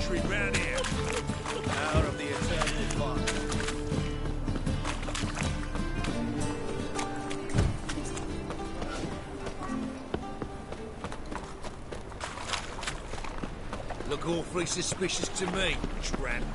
country round here. Power of the eternal fire. Look awfully suspicious to me, tramp.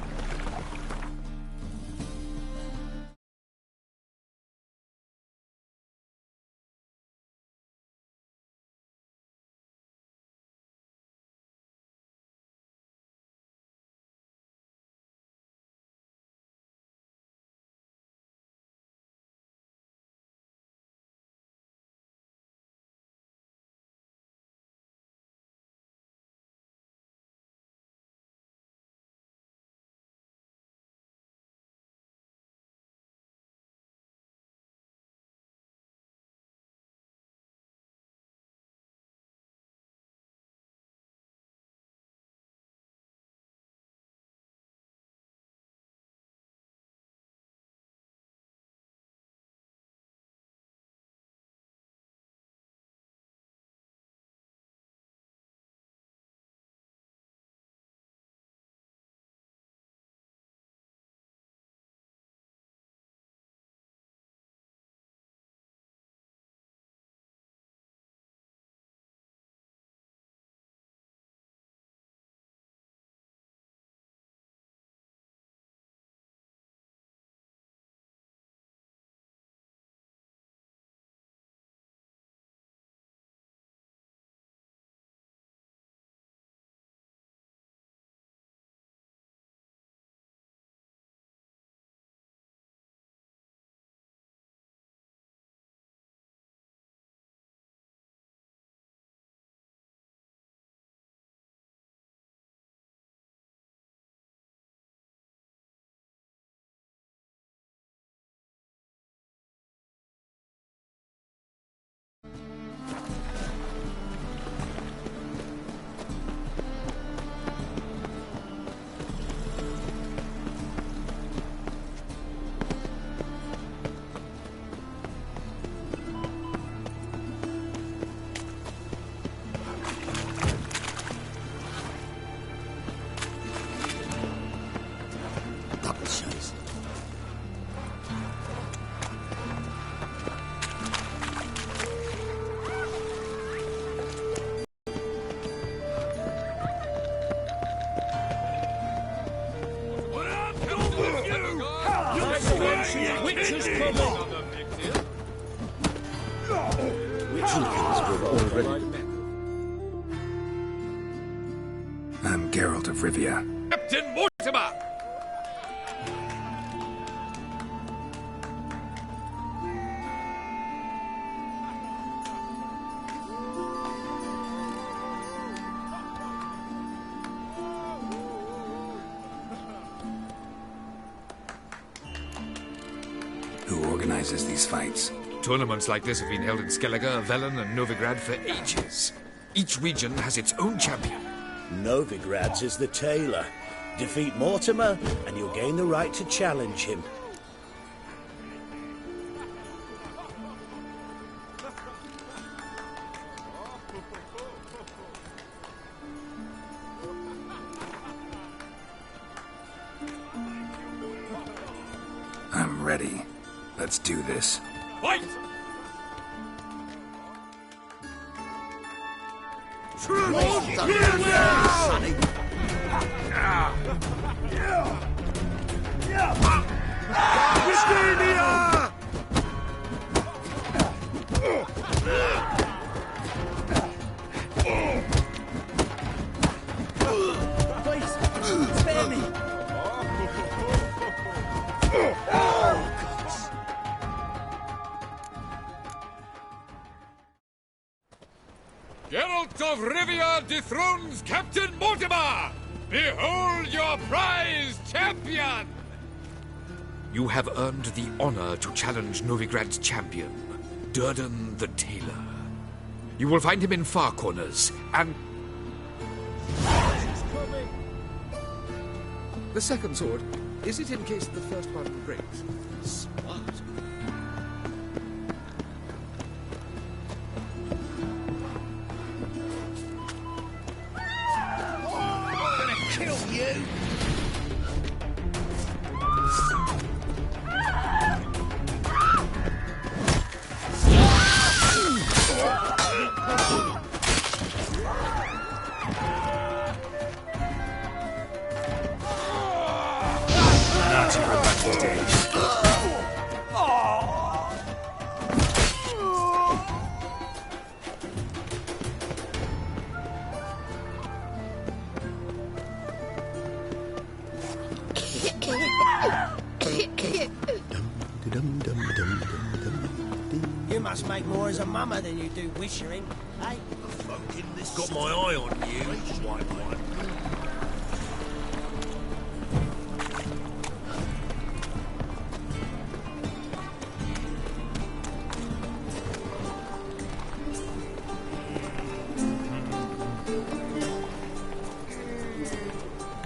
Witches were already met. I'm Geralt of Rivia. Captain Mortimer! Who organizes these fights? Tournaments like this have been held in Skellige, Velen, and Novigrad for ages. Each region has its own champion. Novigrad's is the tailor. Defeat Mortimer, and you'll gain the right to challenge him. I'm ready. Let's do this. Fight! Please, spare me! Geralt of Rivia dethrones Captain Mortimer! Behold your prize champion! You have earned the honor to challenge Novigrad's champion, Durden the Tailor. You will find him in Far Corners, and... The second sword, is it in case the first one breaks? Smart. kill you! Not your advantage. You must make more as a mama than you do wishering, eh? Got my eye on you, white one.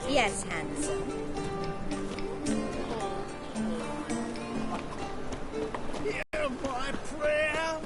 Yes, handsome. Hear my prayer!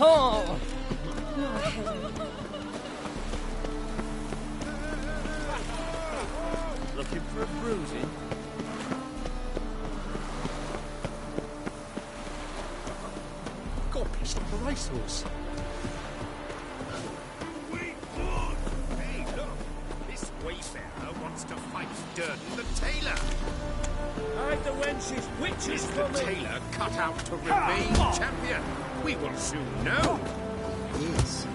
Oh! Looking for a bruising? God, piece of the racehorse. Hey, look! This wayfarer wants to fight Durden the tailor. Hide the wench's witches Is the from me! tailor cut out to remain champion? We will soon know. Yes.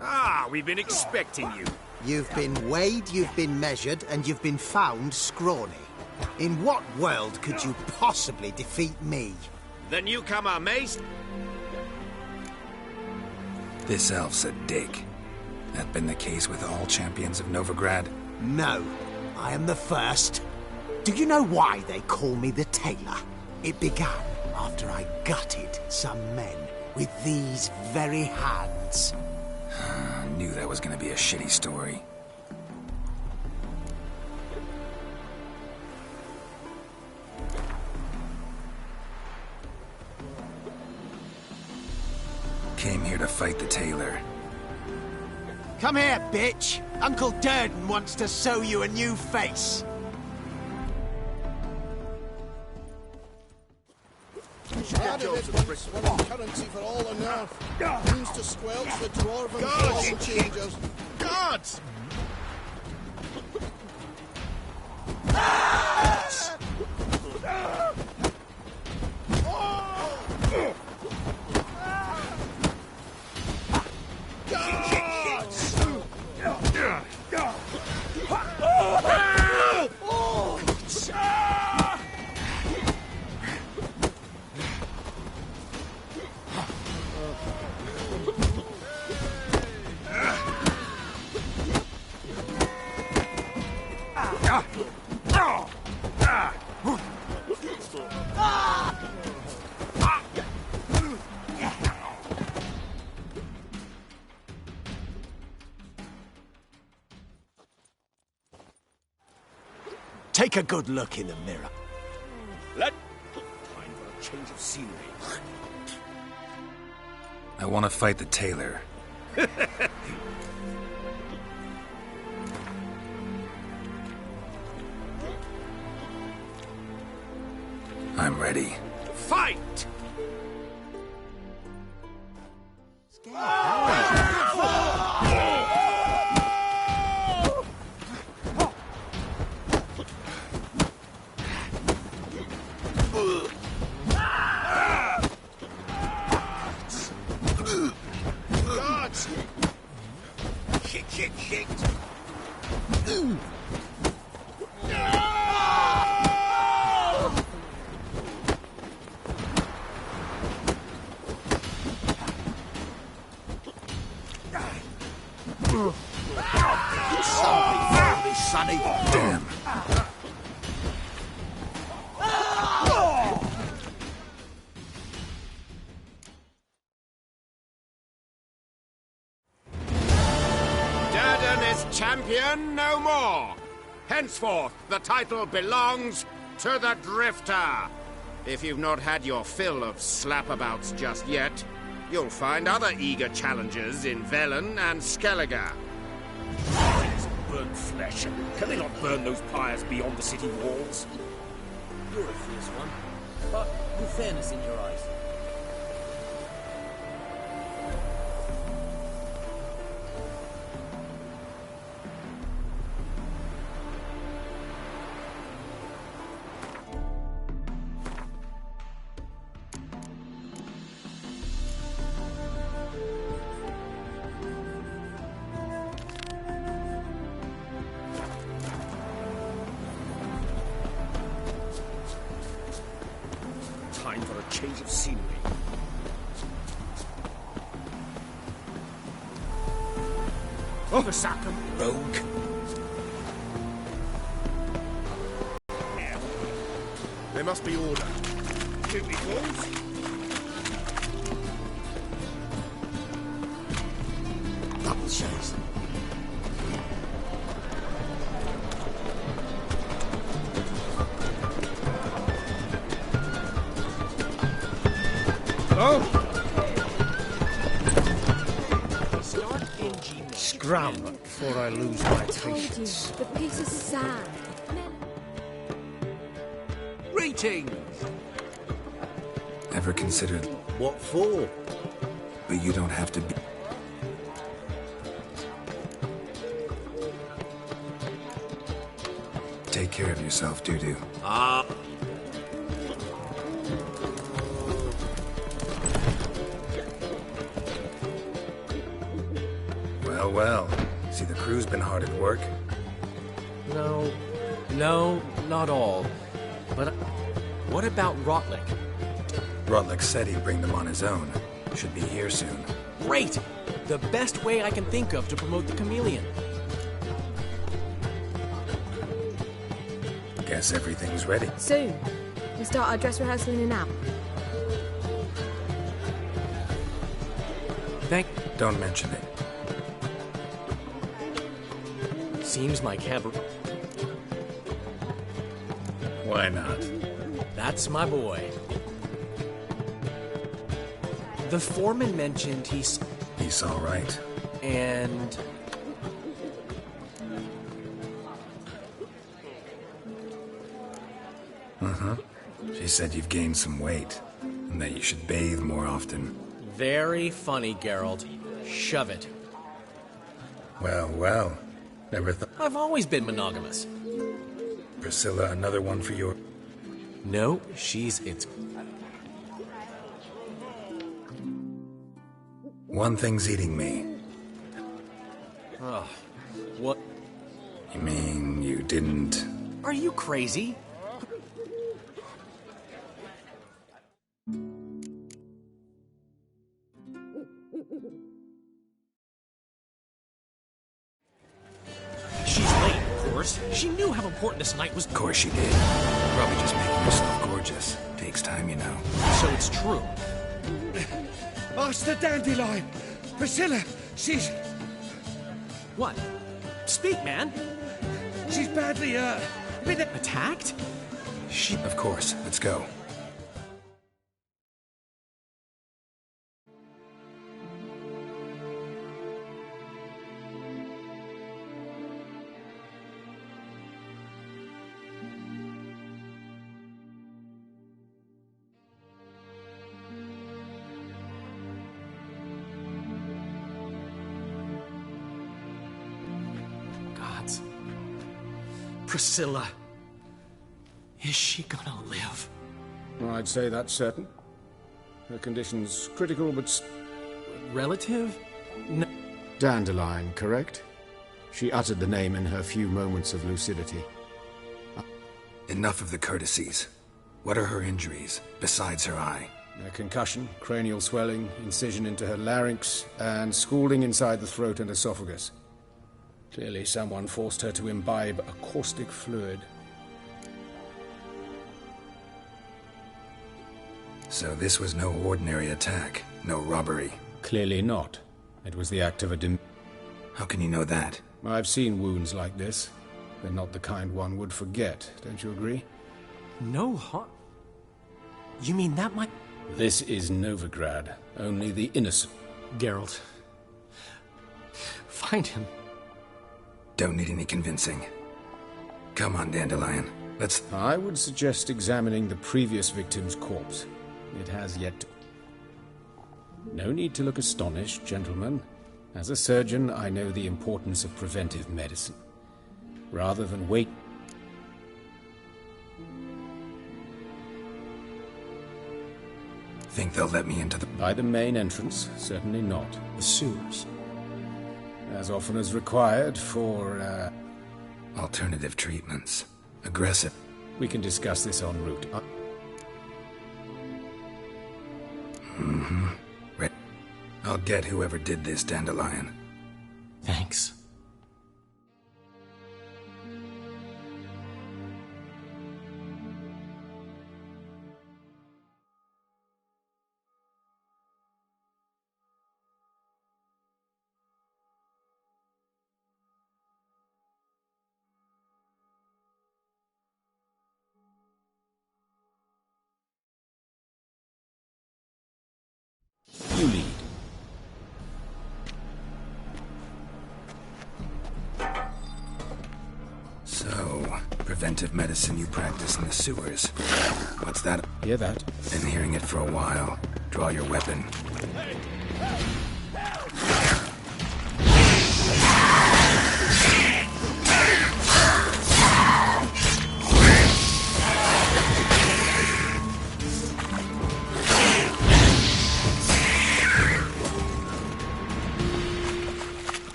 Ah, we've been expecting you. You've been weighed, you've been measured, and you've been found scrawny. In what world could you possibly defeat me? The newcomer, Mace. This elf's a dick. That been the case with all champions of Novigrad? No, I am the first. Do you know why they call me the Tailor? It began after I gutted some men with these very hands. I knew that was gonna be a shitty story. Came here to fight the tailor. Come here, bitch! Uncle Durden wants to sew you a new face. One currency for all the north. Means to squelch the dwarven ball changers. Guards! Take a good look in the mirror. Time for a change of scenery. I want to fight the tailor. I'm ready. Fight! Guards! Shit! sonny. Damn. Durden is champion no more. Henceforth, the title belongs to the Drifter. If you've not had your fill of slapabouts just yet, you'll find other eager challengers in Velen and Skellige. Burnt flesh. Can they not burn those pyres beyond the city walls? You're a fierce one, but with fairness in your eyes. Time for a change of scenery. Oh, the sack 'em, rogue. There must be order. Here we goes. Double chase. Scram before I lose my patience. The piece of sand. Greetings! Ever considered... What for? But you don't have to be... Take care of yourself, Doo-Doo. Well, well. See, the crew's been hard at work. No, not all. But what about Rotlick? Rotlick said he'd bring them on his own. Should be here soon. Great! The best way I can think of to promote the chameleon. Guess everything's ready. Soon. We start our dress rehearsal in an hour. Don't mention it. Seems my cab... Why not? That's my boy. The foreman mentioned he's... He's all right. And... She said you've gained some weight, and that you should bathe more often. Very funny, Geralt. Shove it. Well, well. Never thought... I've always been monogamous. Priscilla, another one for your... No, she's... it's... One thing's eating me. Oh, what? You mean you didn't... Are you crazy? She's late, of course. She knew how important this night was. Of course she did. Probably just making yourself gorgeous. Takes time, you know. So it's true. Master Dandelion! Priscilla, she's... What? Speak, man. she's badly, been... Attacked? Of course. Let's go. Gods. Priscilla. Is she gonna live? I'd say that's certain. Her condition's critical, but... Relative? No. Dandelion, correct? She uttered the name in her few moments of lucidity. Enough of the courtesies. What are her injuries, besides her eye? A concussion, cranial swelling, incision into her larynx, and scalding inside the throat and esophagus. Clearly someone forced her to imbibe a caustic fluid. So this was no ordinary attack, no robbery. Clearly not. It was the act of a How can you know that? I've seen wounds like this. They're not the kind one would forget, don't you agree? No harm? You mean that might... This is Novigrad. Only the innocent. Geralt. Find him. Don't need any convincing. Come on, Dandelion. Let's... I would suggest examining the previous victim's corpse. It has yet to... No need to look astonished, gentlemen. As a surgeon, I know the importance of preventive medicine. Rather than wait... Think they'll let me into the... By the main entrance, certainly not. The sewers. As often as required for, Alternative treatments. Aggressive. We can discuss this en route. Right. I'll get whoever did this, Dandelion. Thanks. You lead. So, preventive medicine you practice in the sewers. What's that? Hear that? Been hearing it for a while. Draw your weapon.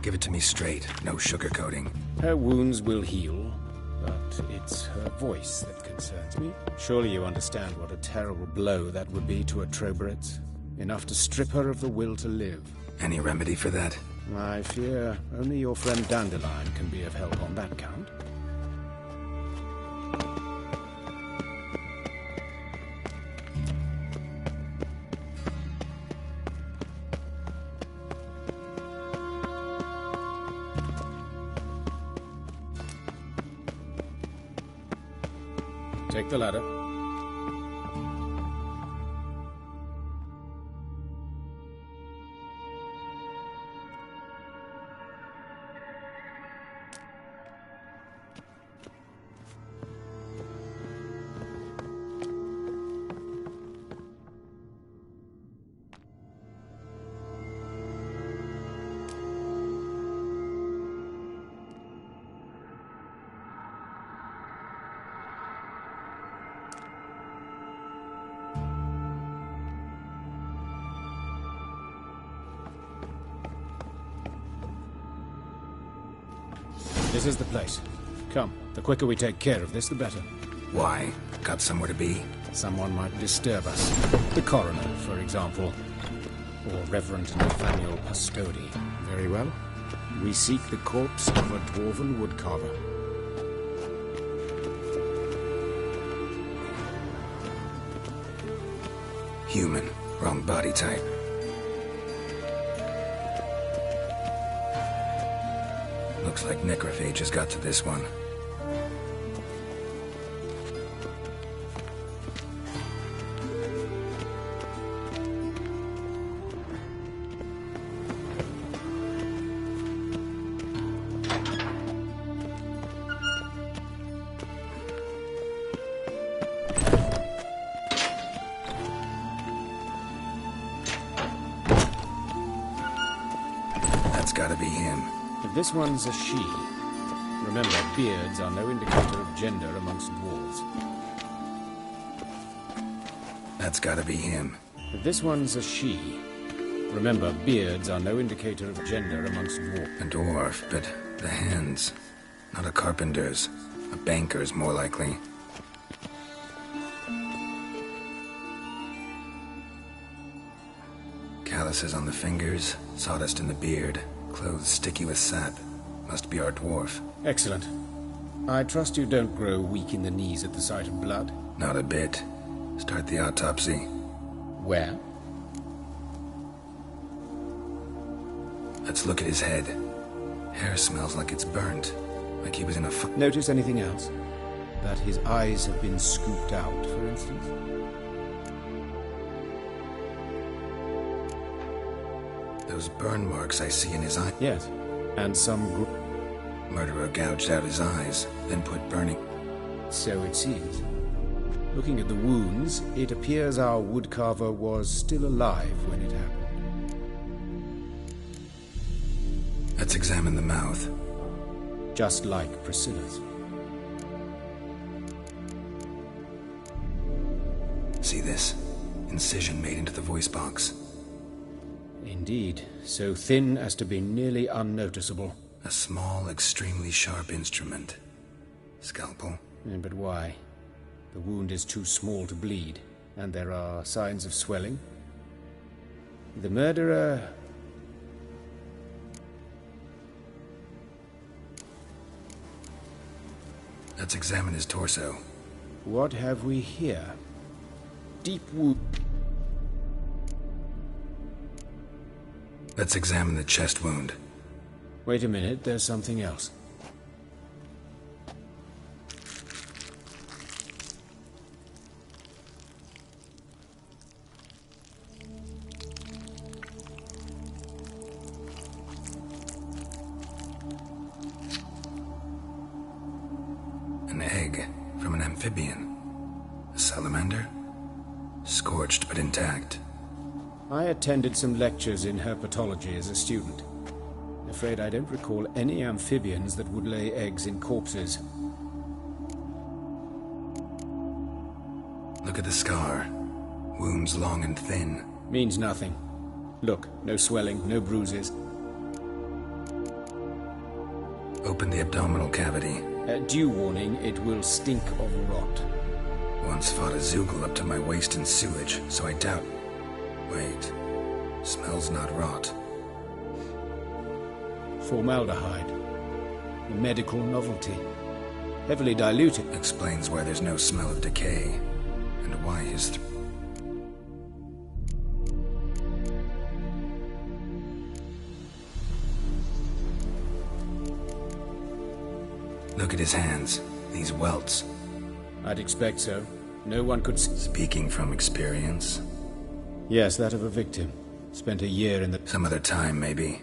Give it to me straight, no sugarcoating. Her wounds will heal, but it's her voice that concerns me. Surely you understand what a terrible blow that would be to a Trobritz. Enough to strip her of the will to live. Any remedy for that? I fear only your friend Dandelion can be of help on that count. Take the ladder. This is the place. Come, the quicker we take care of this, the better. Why? Got somewhere to be? Someone might disturb us. The coroner, for example. Or Reverend Nathaniel Pastodi. Very well. We seek the corpse of a dwarven woodcarver. Human. Wrong body type. Looks like necrophage has got to this one. gotta be him. If this one's a she. Remember, beards are no indicator of gender amongst dwarves. That's gotta be him. If this one's a she. Remember, beards are no indicator of gender amongst dwarves. A dwarf, but the hands. Not a carpenter's. A banker's, more likely. Calluses on the fingers, sawdust in the beard, clothes sticky with sap. Must be our dwarf. Excellent. I trust you don't grow weak in the knees at the sight of blood? Not a bit. Start the autopsy. Where? Let's look at his head. Hair smells like it's burnt. Like he was in a Notice anything else? That his eyes have been scooped out, for instance? Those burn marks I see in his eye. Yes. And some Murderer gouged out his eyes, then put burning. So it seems. Looking at the wounds, it appears our woodcarver was still alive when it happened. Let's examine the mouth. Just like Priscilla's. See this? Incision made into the voice box. Indeed, so thin as to be nearly unnoticeable. A small, extremely sharp instrument. Scalpel. But why? The wound is too small to bleed, and there are signs of swelling. The murderer... Let's examine his torso. What have we here? Deep wound. Let's examine the chest wound. Wait a minute, there's something else. An egg from an amphibian. A salamander? Scorched but intact. I attended some lectures in herpetology as a student. I'm afraid I don't recall any amphibians that would lay eggs in corpses. Look at the scar. Wounds long and thin. Means nothing. Look, no swelling, no bruises. Open the abdominal cavity. Due warning, it will stink of rot. Once fought a Zoogle up to my waist in sewage, so I doubt... Wait. Smells not rot. Formaldehyde. A medical novelty. Heavily diluted. Explains why there's no smell of decay. And why his... Look at his hands. These welts. I'd expect so. No one could... Speaking from experience. Yes, that of a victim. Spent a year in the... Some other time, maybe.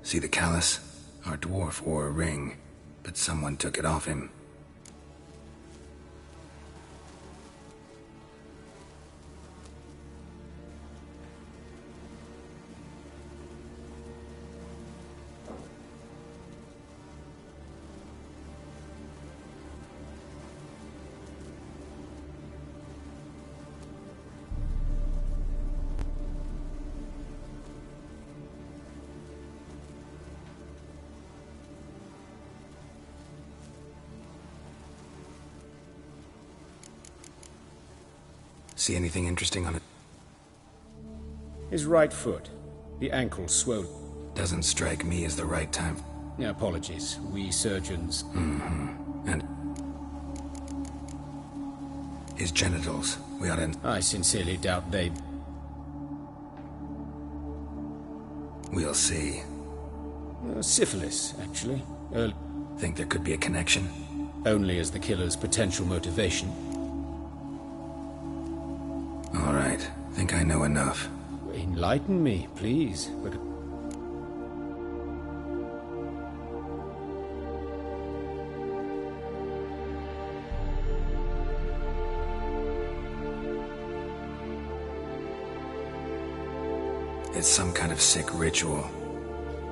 See the callus? Our dwarf wore a ring, but someone took it off him. See anything interesting on it? His right foot. The ankle swollen. Doesn't strike me as the right time. Apologies. We surgeons... And... his genitals. We ought to... I sincerely doubt they... We'll see. Syphilis, actually. Think there could be a connection? Only as the killer's potential motivation. All right. Think I know enough. Enlighten me, please. But... It's some kind of sick ritual.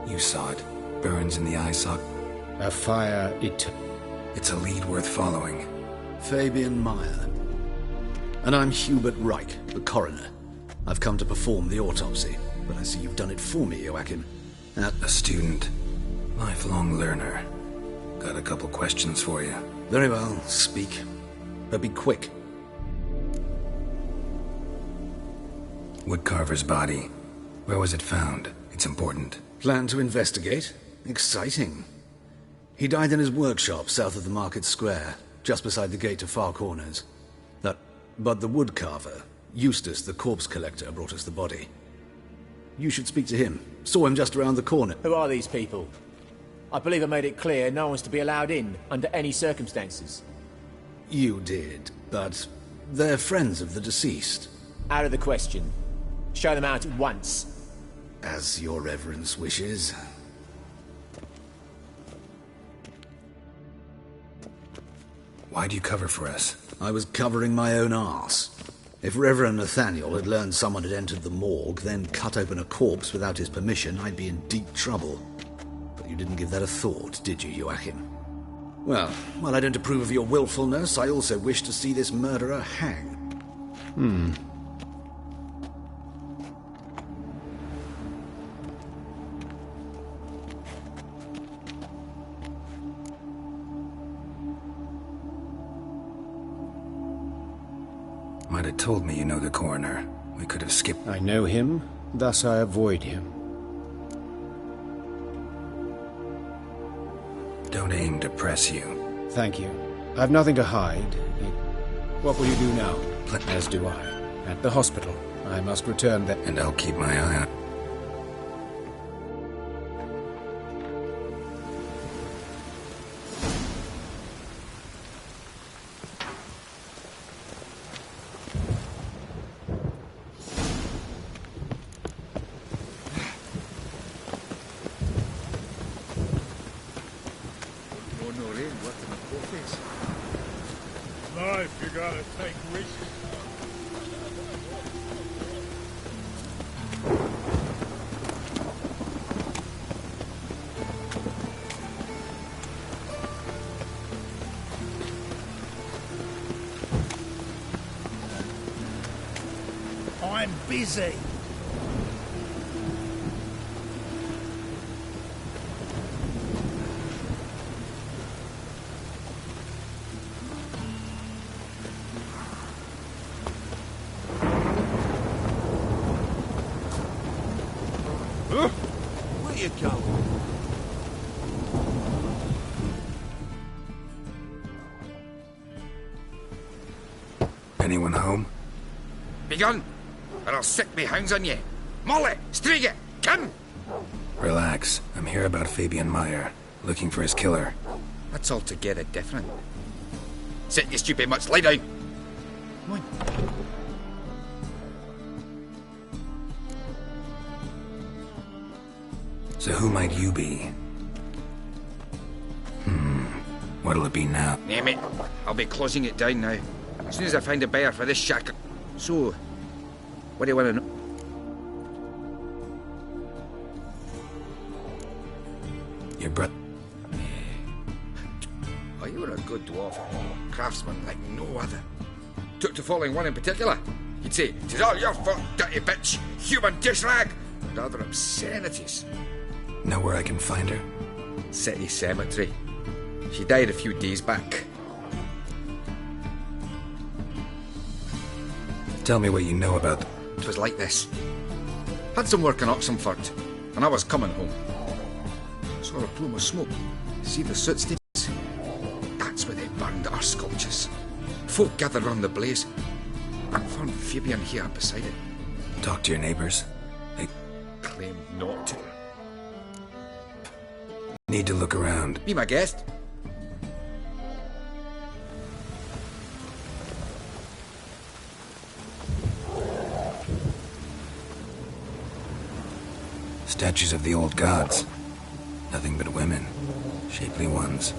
You saw it. Burns in the eye socket. A fire It's a lead worth following. Fabian Meyer. And I'm Hubert Reich, the coroner. I've come to perform the autopsy, but I see you've done it for me, Joachim. A student. Lifelong learner. Got a couple questions for you. Very well, speak. But be quick. Woodcarver's body. Where was it found? It's important. Plan to investigate? Exciting. He died in his workshop south of the market square, just beside the gate to Far Corners. But the woodcarver, Eustace, the corpse collector, brought us the body. You should speak to him. Saw him just around the corner. Who are these people? I believe I made it clear no one's to be allowed in, under any circumstances. You did, but they're friends of the deceased. Out of the question. Show them out at once. As your reverence wishes. Why'd you cover for us? I was covering my own arse. If Reverend Nathaniel had learned someone had entered the morgue, then cut open a corpse without his permission, I'd be in deep trouble. But you didn't give that a thought, did you, Joachim? Well, while I don't approve of your willfulness, I also wish to see this murderer hang. Might have told me you know the coroner. We could have skipped. I know him, thus I avoid him. Don't aim to press you. Thank you. I've nothing to hide. What will you do now? As do I. At the hospital. I must return there. And I'll keep my eye on. Life, you gotta take risks. I'm busy. Where you going? Anyone home? Begun, or I'll sick me hounds on ye. Molly, Striga, come! Relax. I'm here about Fabian Meyer. Looking for his killer. That's altogether different. Sit, you stupid mutts, lie down. Come on. So who might you be? What'll it be now? Name it. I'll be closing it down now. As soon as I find a buyer for this shack. So, what do you want to know? Your brother. Oh, you were a good dwarf. Craftsman like no other. Took to following one in particular. He'd say, "'Tis all your fault, dirty bitch, human dish rag," and other obscenities. Know where I can find her? City cemetery. She died a few days back. Tell me what you know about them. It was like this. Had some work in Oxenford, and I was coming home. Saw a plume of smoke. See the soot stains? That's where they burned our sculptures. Folk gathered round the blaze. I found Fabian here beside it. Talk to your neighbors. They claimed not to. Need to look around. Be my guest. Statues of the old gods. Nothing but women. Shapely ones.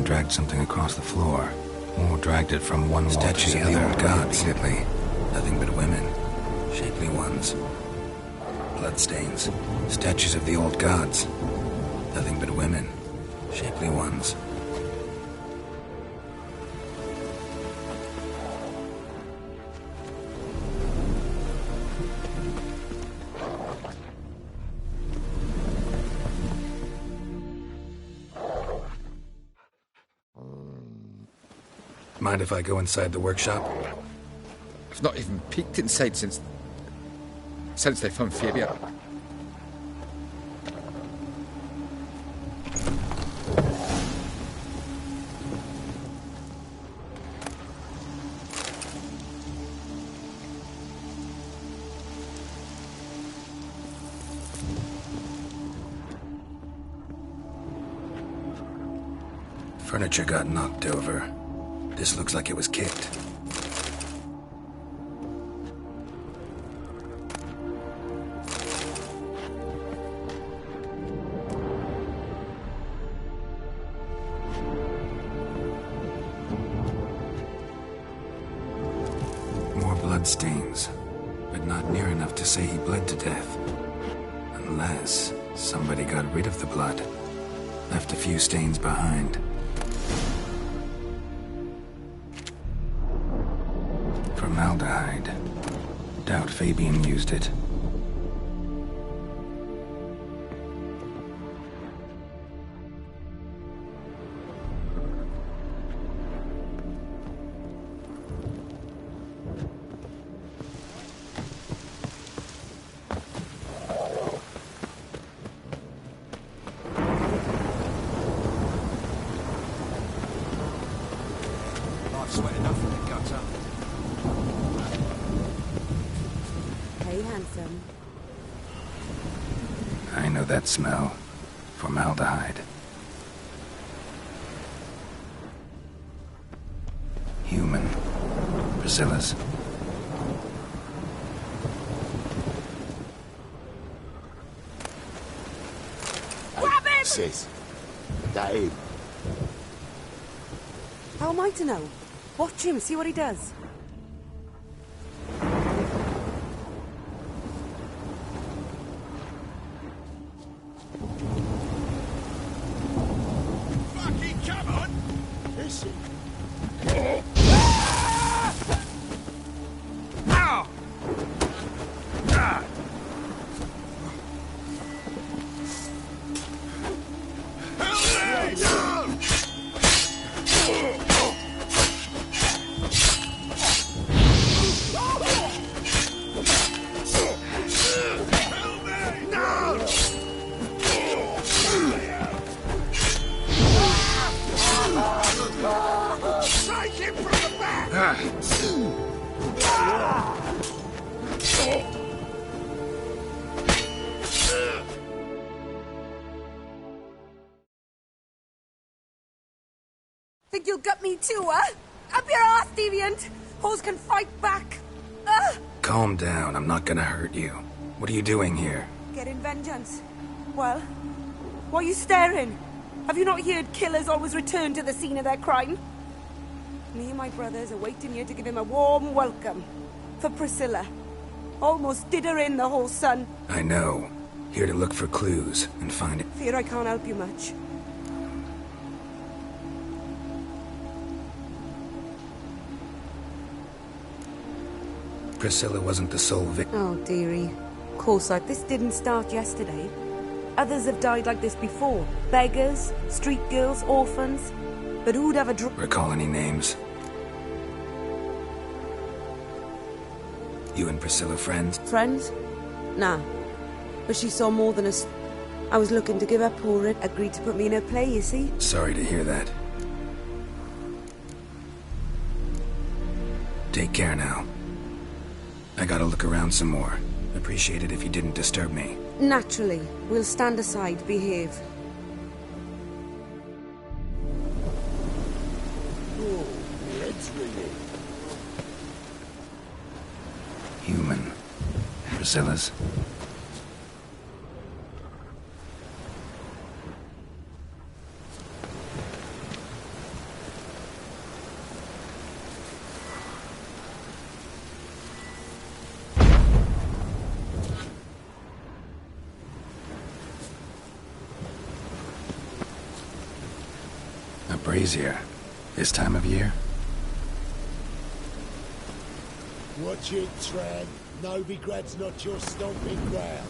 Someone dragged something across the floor, or dragged it from one wall to the other. Statues of the old gods. Repeatedly. Nothing but women. Shapely ones. Bloodstains. Statues of the old gods. Nothing but women. Shapely ones. Mind if I go inside the workshop? I've not even peeked inside since they found Fabia. Furniture got knocked over. This looks like it was kicked. More bloodstains, but not near enough to say he bled to death. Unless somebody got rid of the blood, left a few stains behind. Formaldehyde. Doubt Fabian used it. I've sweat enough in the gutter. Handsome. I know that smell. Formaldehyde. Human. Priscilla's. Grab him! Sis. That him? How am I to know? Watch him, see what he does. Think you'll gut me too, huh? Up your ass, deviant! Hoes can fight back! Calm down, I'm not gonna hurt you. What are you doing here? Getting vengeance. Well, why are you staring? Have you not heard killers always return to the scene of their crime? Me and my brothers are waiting here to give him a warm welcome. For Priscilla. Almost did her in, the whole son. I know. Here to look for clues and find it. Fear I can't help you much. Priscilla wasn't the sole victim. Oh, dearie. Of course, this didn't start yesterday. Others have died like this before. Beggars, street girls, orphans. But who'd ever recall any names? You and Priscilla friends? Friends? Nah. But she saw more than us. I was looking to give her poor it. Agreed to put me in her play, you see? Sorry to hear that. Take care now. I gotta look around some more. Appreciate it if you didn't disturb me. Naturally. We'll stand aside, behave. Oh, my head's ringing. Human. Priscilla's. brazier. This time of year? Watch it, Tran. Novigrad's not your stomping ground.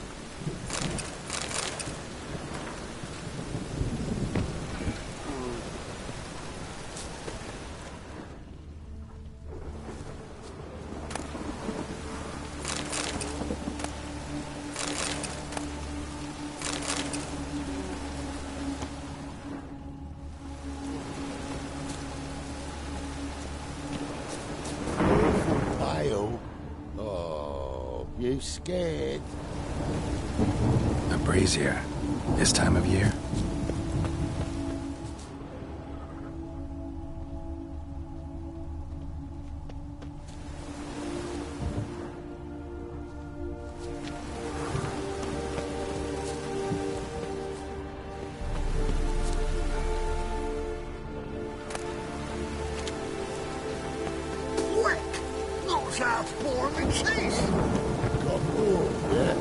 You scared? A brazier. This time of year? Quick! Knocks out four in the chase! Yeah.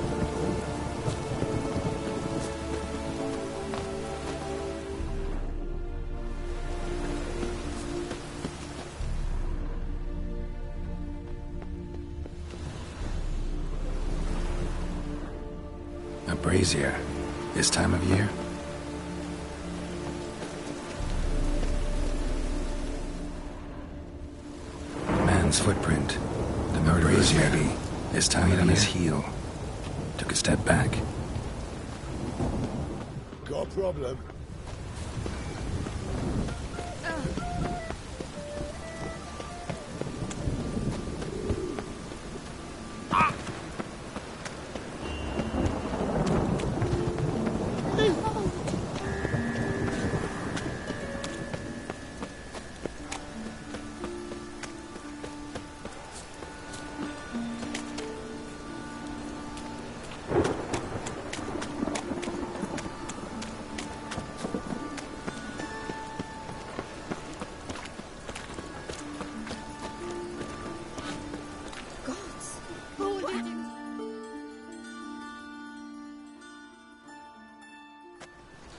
A brazier. This time of year? Man's footprint. The murderer's maybe. This time on his heel. Took a step back. Got a problem?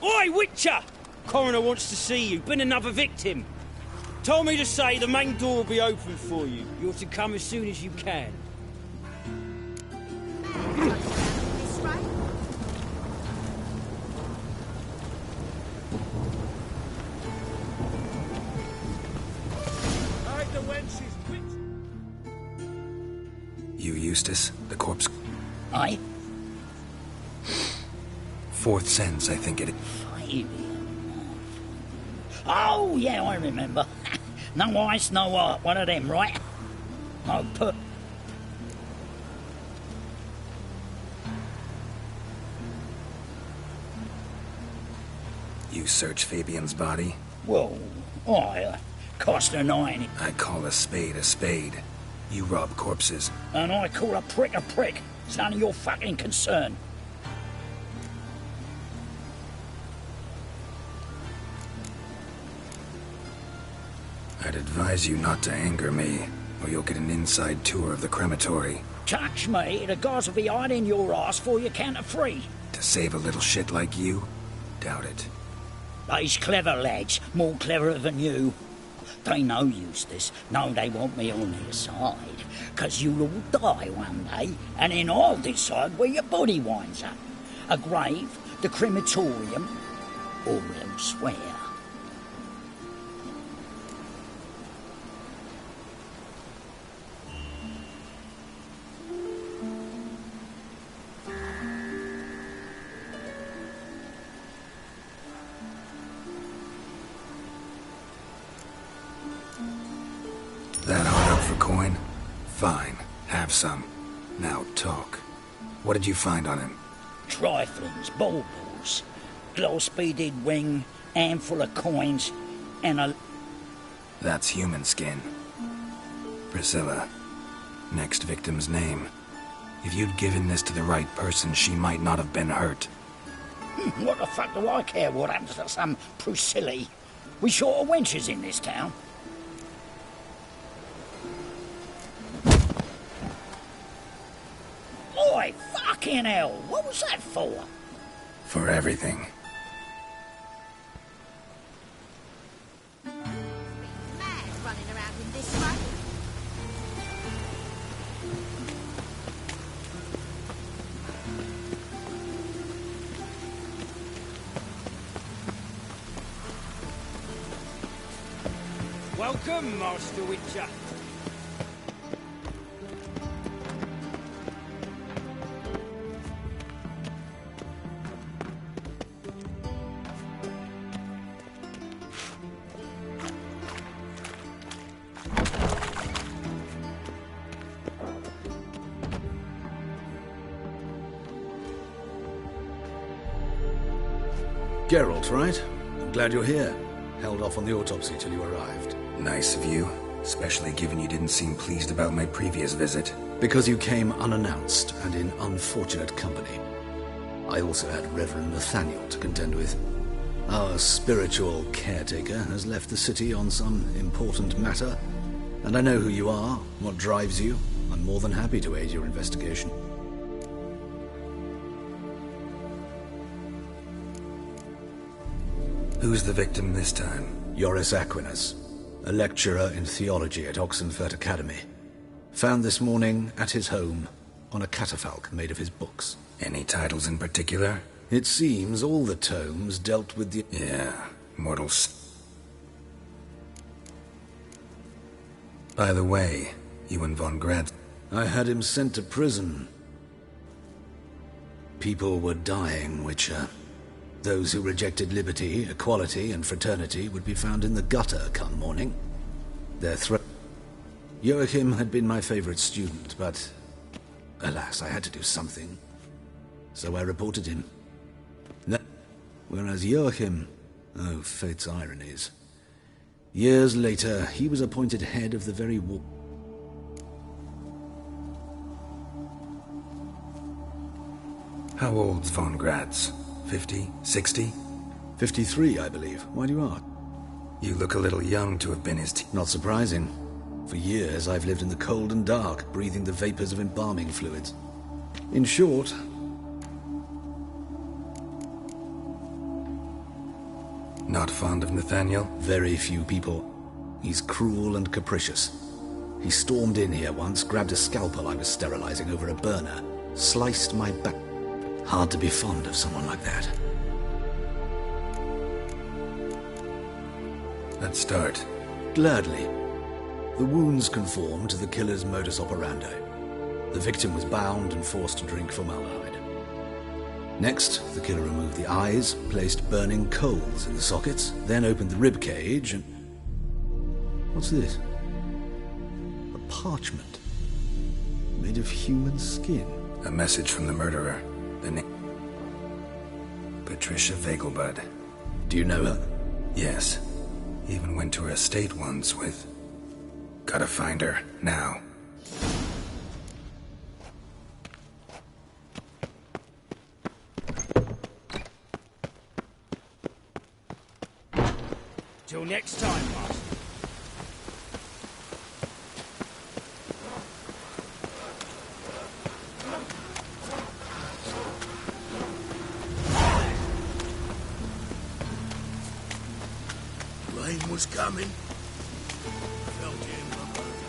Oi, Witcher! Coroner wants to see you. Been another victim. Told me to say the main door will be open for you. You're to come as soon as you can. Hide the wenches, You, Eustace, the corpse. Aye? Fourth sense, I think it is. Oh, yeah, I remember. No ice, no art. One of them, right? No put. You search Fabian's body? Well, I cost a nine. I call a spade a spade. You rob corpses. And I call a prick a prick. It's none of your fucking concern. I'd advise you not to anger me, or you'll get an inside tour of the crematory. Touch me, the guards will be hiding your ass for your canter free. To save a little shit like you? Doubt it. They's clever lads, more cleverer than you. They know Eustace, know they want me on their side. 'Cause you'll all die one day, and then I'll decide where your body winds up. A grave, the crematorium, or elsewhere. That hard up for coin? Fine, have some. Now talk. What did you find on him? Triflings, baubles, gloss-beaded ring, handful of coins, and a... That's human skin. Priscilla. Next victim's name. If you'd given this to the right person, she might not have been hurt. What the fuck do I care what happens to some Priscilla? We short of wenches in this town. Oi, fucking hell! What was that for? For everything. Welcome, Master Witcher. Geralt, right? I'm glad you're here. Held off on the autopsy till you arrived. Nice of you, especially given you didn't seem pleased about my previous visit. Because you came unannounced and in unfortunate company. I also had Reverend Nathaniel to contend with. Our spiritual caretaker has left the city on some important matter, and I know who you are, what drives you. I'm more than happy to aid your investigation. Who's the victim this time? Joris Aquinas, a lecturer in theology at Oxenfurt Academy. Found this morning at his home on a catafalque made of his books. Any titles in particular? It seems all the tomes dealt with the... Yeah, mortals. By the way, you and Von Grad... I had him sent to prison. People were dying, Witcher. Those who rejected liberty, equality, and fraternity would be found in the gutter come morning. Their Joachim had been my favorite student, but... alas, I had to do something. So I reported him. Whereas Joachim... oh, fate's ironies. Years later, he was appointed head of the very war... How old's Von Grad's? 50? 60? 53, I believe. Why do you ask? You look a little young to have been his Not surprising. For years, I've lived in the cold and dark, breathing the vapors of embalming fluids. In short... Not fond of Nathaniel? Very few people. He's cruel and capricious. He stormed in here once, grabbed a scalpel I was sterilizing over a burner, sliced my back. Hard to be fond of someone like that. Let's start. Gladly. The wounds conformed to the killer's modus operandi. The victim was bound and forced to drink formaldehyde. Next, the killer removed the eyes, placed burning coals in the sockets, then opened the rib cage and... What's this? A parchment. Made of human skin. A message from the murderer. The name... Patricia Vegelbud. Do you know her? Yes. Even went to her estate once with... Gotta find her, now. Till next time, Master. Rain was coming. Felt it in my bones.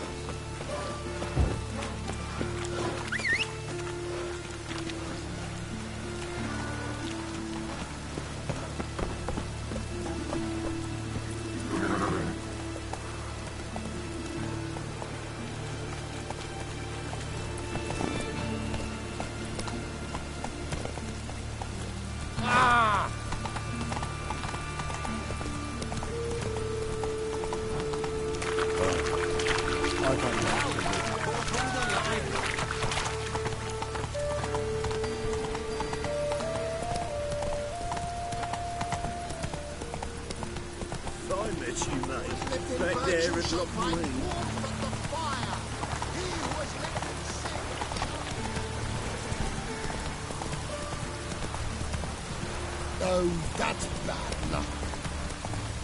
Oh, that's bad luck.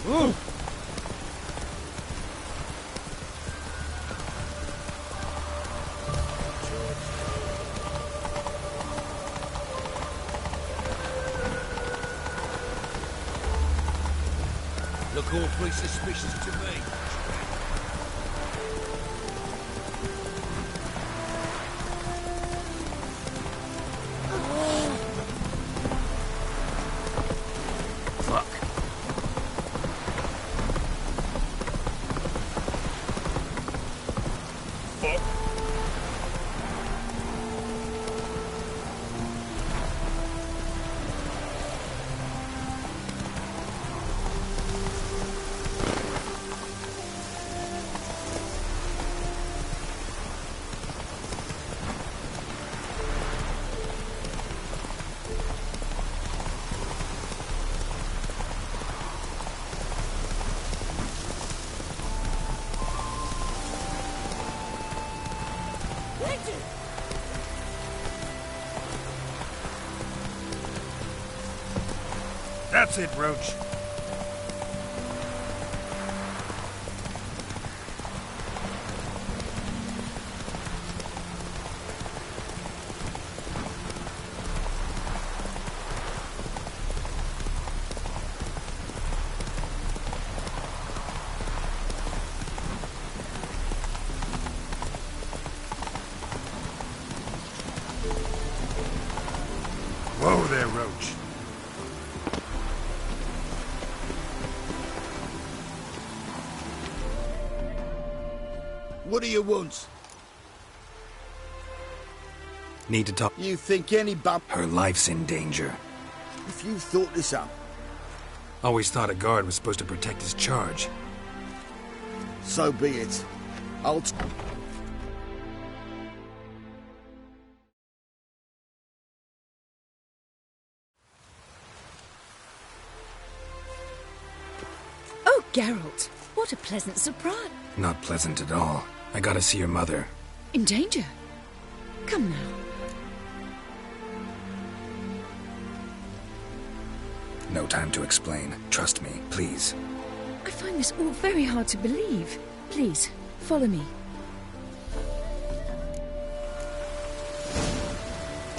Ooh. Look awfully suspicious to me. That's it, Roach. Whoa there, Roach. What do you want? Need to talk. You think any bump... Her life's in danger. If you thought this up... Always thought a guard was supposed to protect his charge. So be it. I'll... Oh, Geralt, what a pleasant surprise. Not pleasant at all. I gotta see your mother. In danger? Come now. No time to explain. Trust me, please. I find this all very hard to believe. Please, follow me.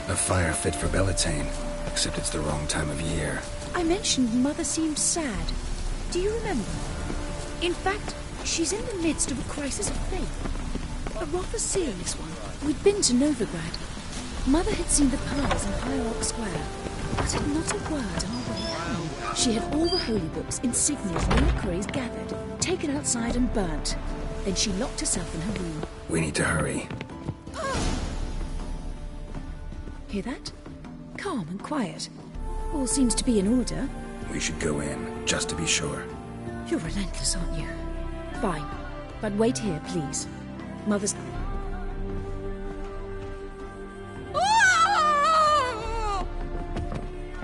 A fire fit for Bellatane, except it's the wrong time of year. I mentioned Mother seemed sad. Do you remember? In fact, she's in the midst of a crisis of faith. A rather serious one. We'd been to Novigrad. Mother had seen the piles in High Oak Square, but had not a word on our way home. She had all the holy books, insignias, and reliquaries gathered, taken outside and burnt. Then she locked herself in her room. We need to hurry. Hear that? Calm and quiet. All seems to be in order. We should go in, just to be sure. You're relentless, aren't you? Fine. But wait here, please. Mother's... Oh!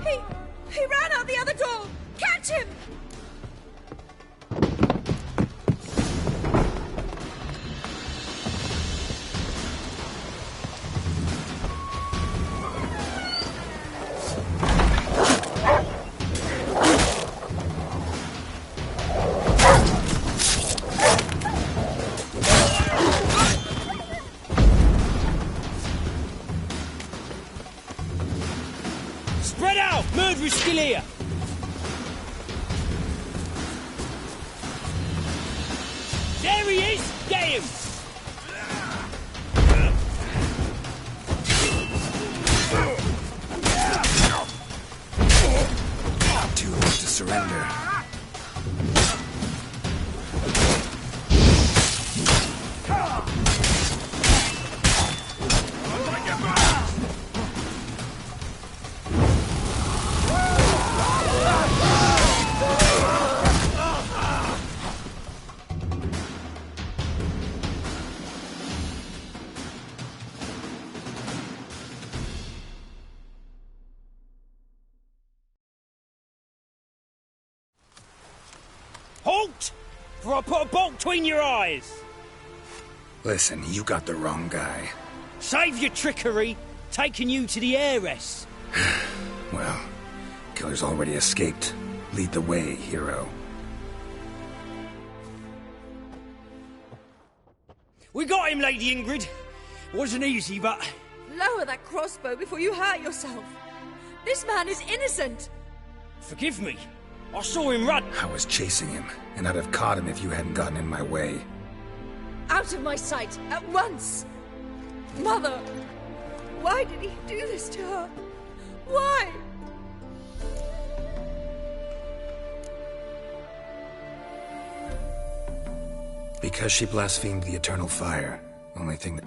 He ran out the other door! Catch him! Spread out! Murderer's still here! There he is! Get him! Too late to surrender. Halt! For I put a bolt between your eyes! Listen, you got the wrong guy. Save your trickery! Taking you to the heiress! Well, killer's already escaped. Lead the way, hero. We got him, Lady Ingrid. Wasn't easy, but... Lower that crossbow before you hurt yourself. This man is innocent. Forgive me. I saw him run. I was chasing him, and I'd have caught him if you hadn't gotten in my way. Out of my sight, at once. Mother, why did he do this to her? Why? Because she blasphemed the eternal fire. Only thing that...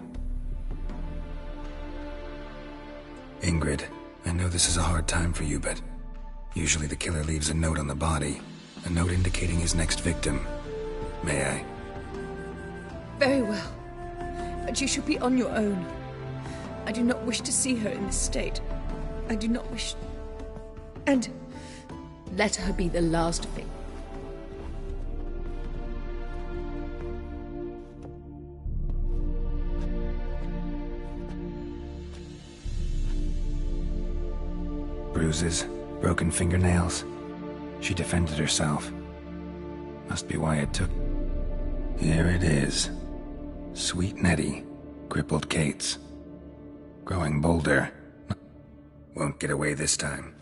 Ingrid, I know this is a hard time for you, but... usually the killer leaves a note on the body. A note indicating his next victim. May I? Very well. But you should be on your own. I do not wish to see her in this state. I do not wish... And let her be the last of it. Bruises, broken fingernails. She defended herself. Must be why it took... Here it is. Sweet Nettie, crippled Kate's. Growing bolder. Won't get away this time.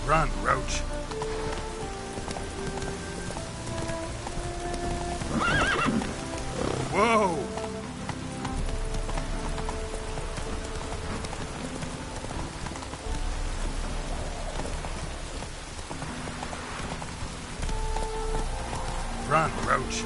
Run, Roach. Whoa! Run, Roach.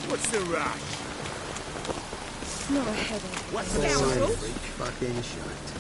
What's the rush? Not a headache. What's the scoundrel? Fucking shite.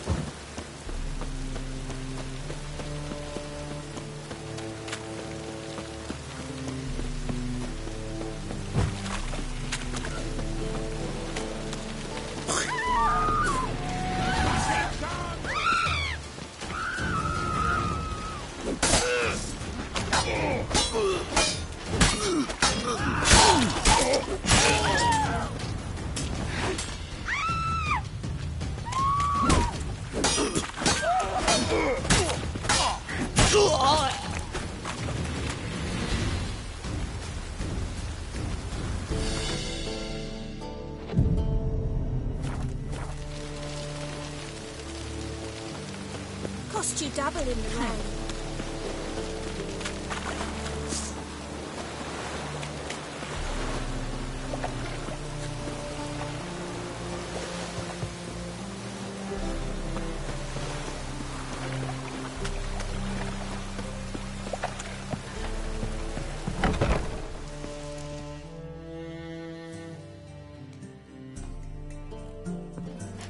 Cost you double in the rain.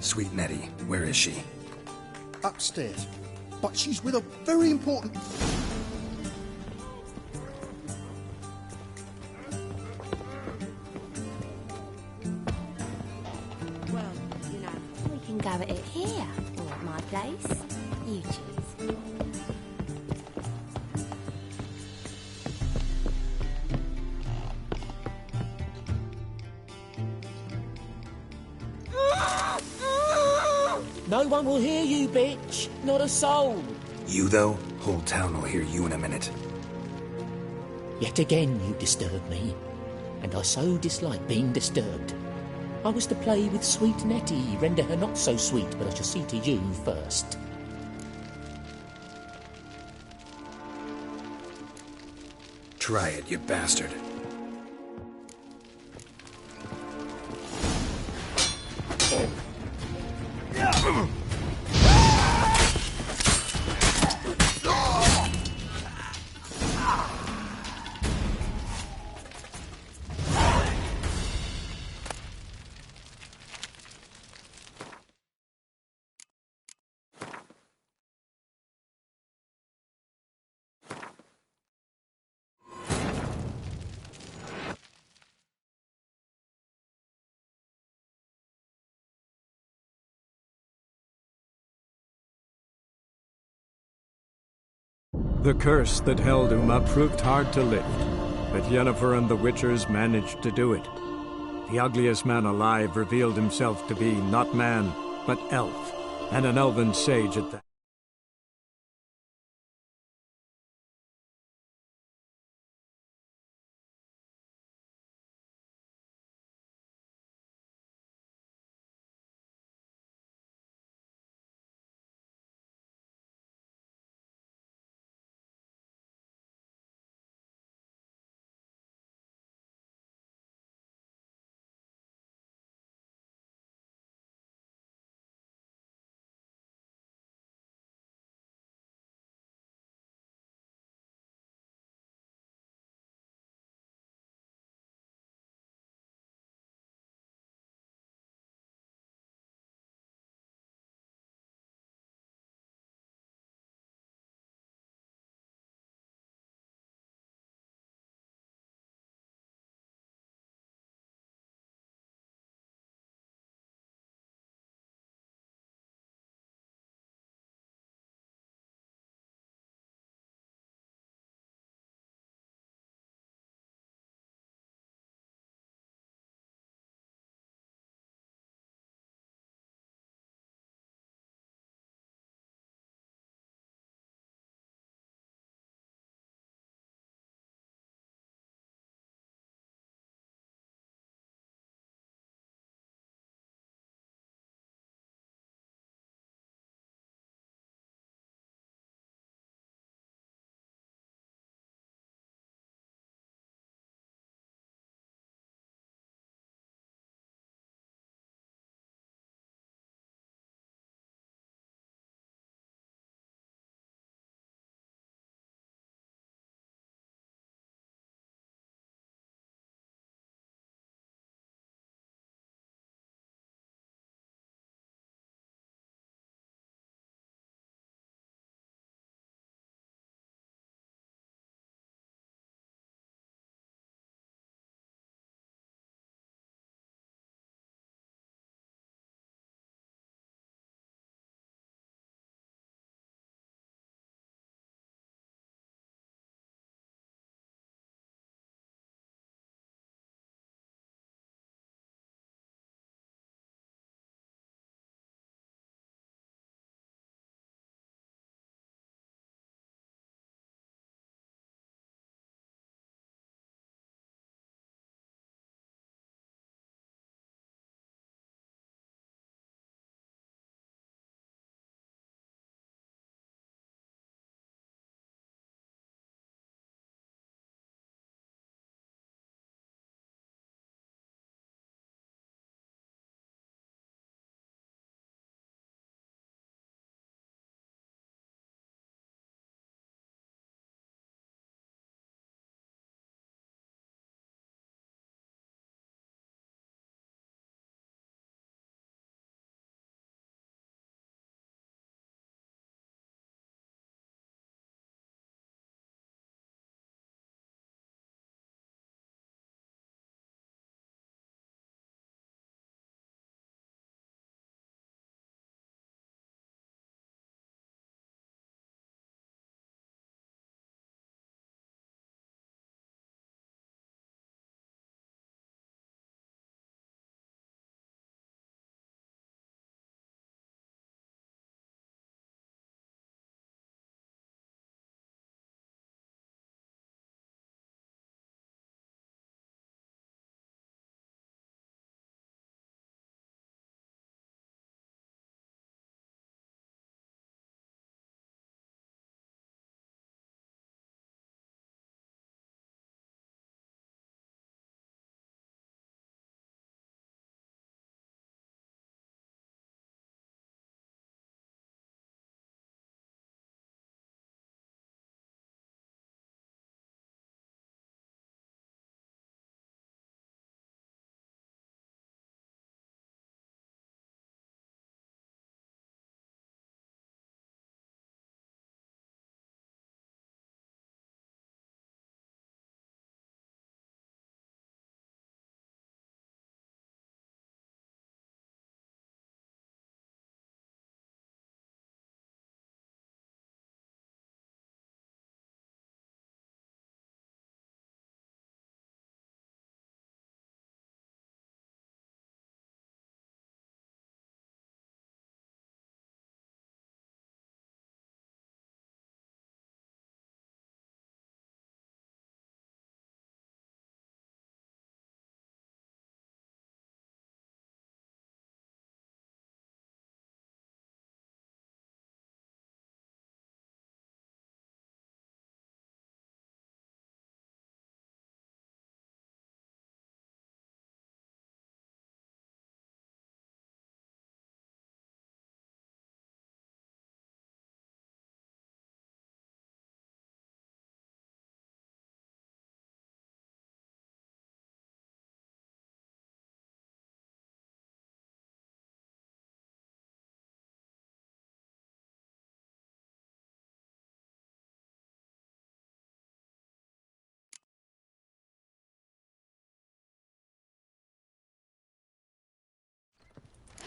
Sweet Nettie, where is she? Upstairs. But she's with a very important... Well, you know, we can go at it here, or at my place. You choose. No one will hear you, bitch. Not a soul. You, though? Whole town will hear you in a minute. Yet again you disturb me, and I so dislike being disturbed. I was to play with sweet Nettie, render her not so sweet, but I shall see to you first. Try it, you bastard. The curse that held Uma proved hard to lift, but Yennefer and the Witchers managed to do it. The ugliest man alive revealed himself to be not man, but elf, and an elven sage at that.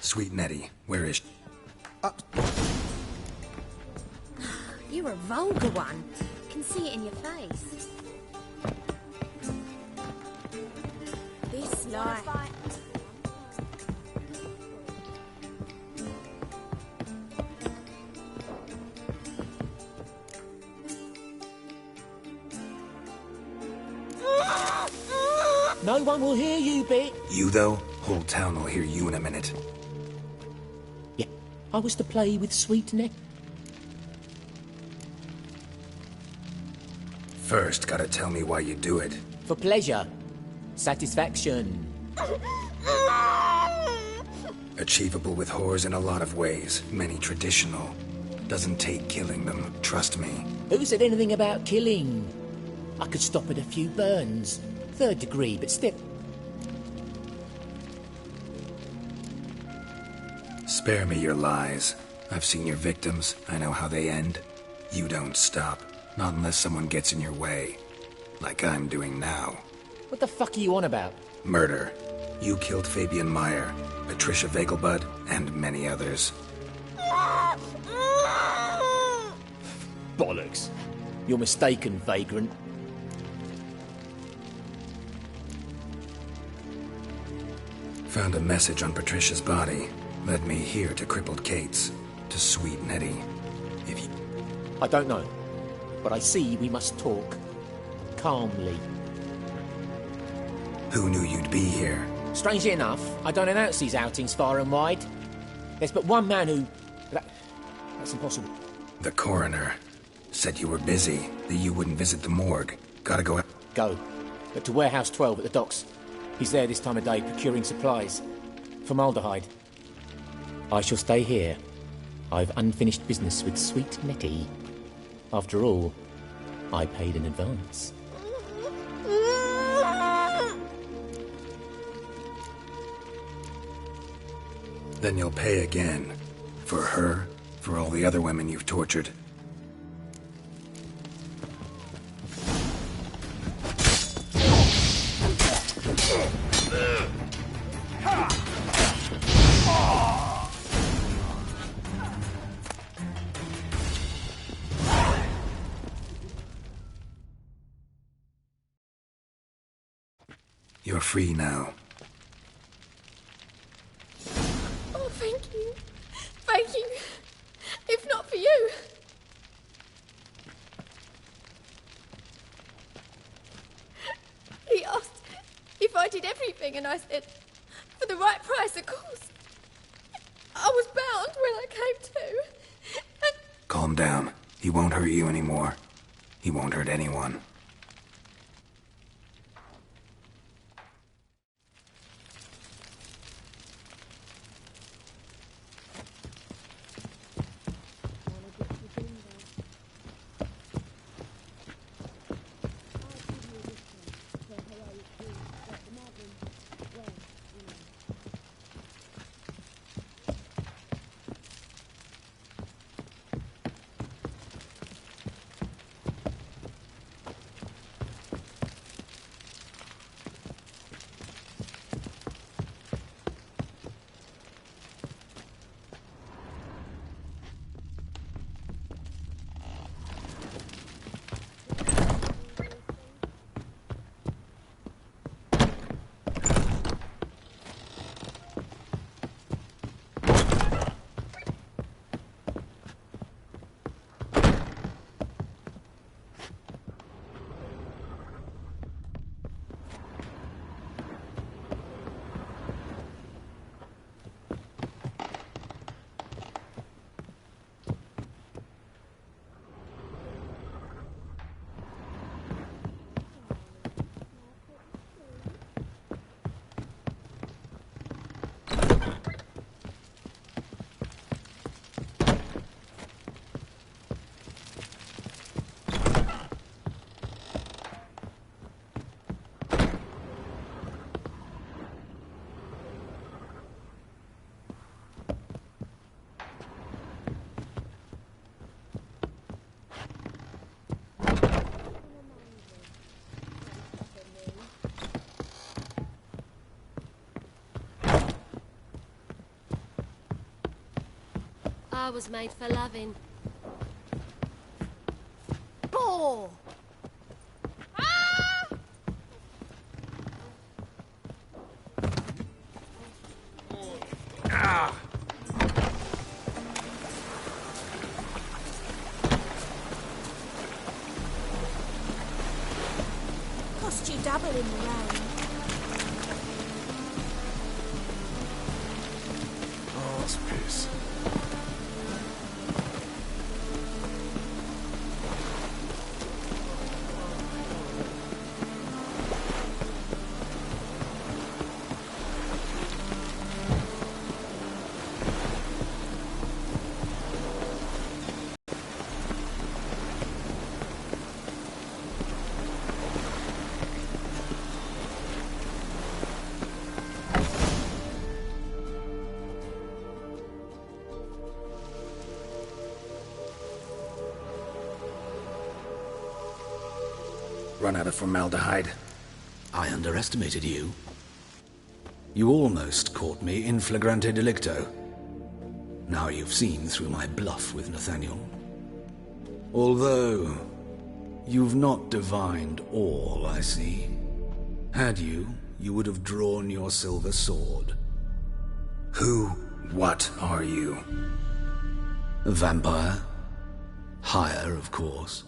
Sweet Nettie, where is she? You're a vulgar one. Can see it in your face. This light. No one will hear you, Bit. You, though? Whole town will hear you in a minute. Yeah, I was to play with Sweet Nettie. First, gotta tell me why you do it. For pleasure. Satisfaction. Achievable with whores in a lot of ways, many traditional. Doesn't take killing them, trust me. Who said anything about killing? I could stop at a few burns. 3rd degree, but still. Spare me your lies. I've seen your victims. I know how they end. You don't stop. Not unless someone gets in your way. Like I'm doing now. What the fuck are you on about? Murder. You killed Fabian Meyer, Patricia Vegelbud, and many others. Bollocks. You're mistaken, vagrant. Found a message on Patricia's body. Led me here to crippled Kate's. To Sweet Nettie. If you... I don't know. But I see we must talk. Calmly. Who knew you'd be here? Strangely enough, I don't announce these outings far and wide. There's but one man who... That's impossible. The coroner. Said you were busy, that you wouldn't visit the morgue. Gotta go... Go. But to Warehouse 12 at the docks. He's there this time of day procuring supplies. Formaldehyde. I shall stay here. I've unfinished business with Sweet Nettie. After all, I paid in advance. Then you'll pay again. For her, for all the other women you've tortured. You're free now. Oh, thank you. Thank you. If not for you. He asked if I did everything, and I said, for the right price, of course. I was bound when I came to. And... Calm down. He won't hurt you anymore. He won't hurt anyone. I was made for loving. Oh! Ah! Cost you double in the rain. Oh, that's piss. Run out of formaldehyde. I underestimated you. You almost caught me in flagrante delicto. Now you've seen through my bluff with Nathaniel. Although, you've not divined all, I see. Had you, you would have drawn your silver sword. What are you? A vampire. Higher, of course.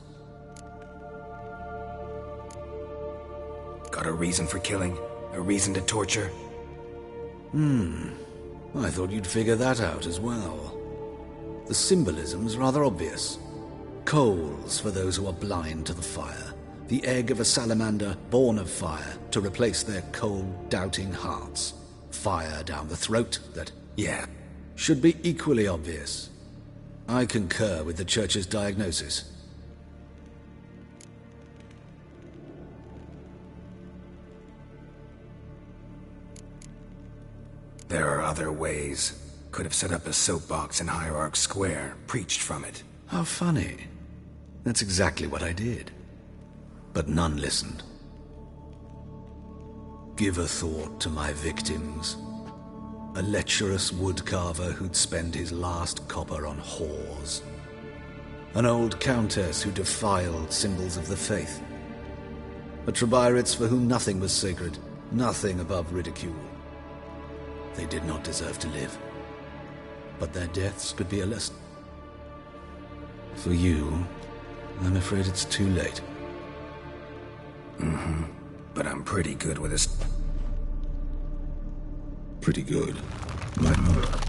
Got a reason for killing? A reason to torture? I thought you'd figure that out as well. The symbolism's rather obvious. Coals for those who are blind to the fire. The egg of a salamander born of fire to replace their cold, doubting hearts. Fire down the throat that, should be equally obvious. I concur with the Church's diagnosis. There are other ways. Could have set up a soapbox in Hierarch Square, preached from it. How funny. That's exactly what I did. But none listened. Give a thought to my victims. A lecherous woodcarver who'd spend his last copper on whores. An old countess who defiled symbols of the faith. A Trebirates for whom nothing was sacred, nothing above ridicule. They did not deserve to live. But their deaths could be a lesson. For you, I'm afraid it's too late. But I'm pretty good with this. Pretty good. Might not.